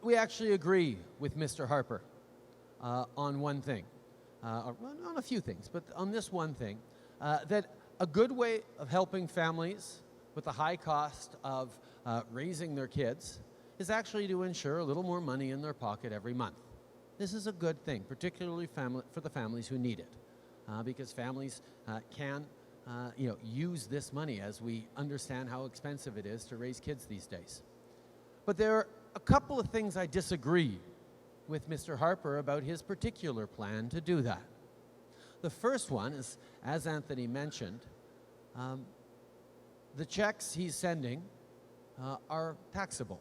we actually agree with Mr. Harper on one thing, on a few things, but on this one thing, that a good way of helping families with the high cost of raising their kids is actually to ensure a little more money in their pocket every month. This is a good thing, particularly for the families who need it, because families can use this money as we understand how expensive it is to raise kids these days. But there are a couple of things I disagree with Mr. Harper about his particular plan to do that. The first one is, as Anthony mentioned, the checks he's sending are taxable.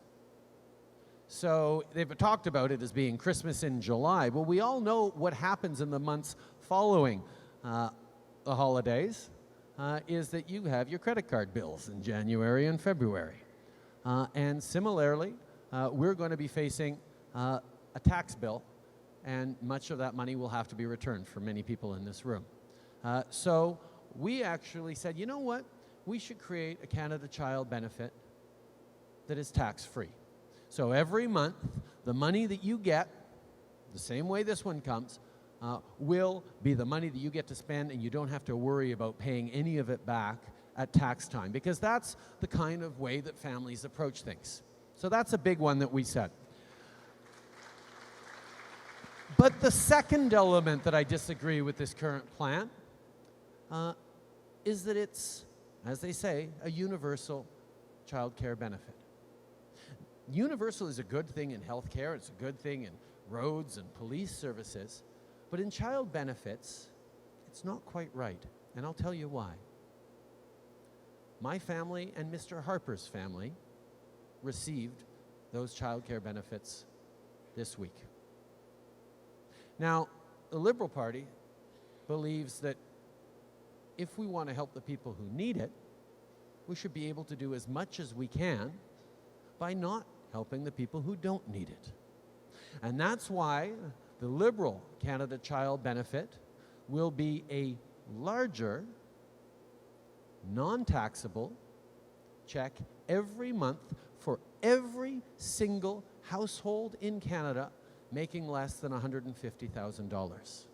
So they've talked about it as being Christmas in July. Well, we all know what happens in the months following the holidays is that you have your credit card bills in January and February. And similarly, we're going to be facing a tax bill, and much of that money will have to be returned for many people in this room. So we actually said, you know what? We should create a Canada Child benefit that is tax-free. So every month, the money that you get, the same way this one comes, will be the money that you get to spend, and you don't have to worry about paying any of it back at tax time, because that's the kind of way that families approach things. So that's a big one that we said. But the second element that I disagree with this current plan is that it's, as they say, a universal child care benefit. Universal is a good thing in healthcare, it's a good thing in roads and police services, but in child benefits, it's not quite right, and I'll tell you why. My family and Mr. Harper's family received those child care benefits this week. Now, the Liberal Party believes that if we want to help the people who need it, we should be able to do as much as we can by not helping the people who don't need it. And that's why the Liberal Canada Child benefit will be a larger, non-taxable check every month for every single household in Canada making less than $150,000.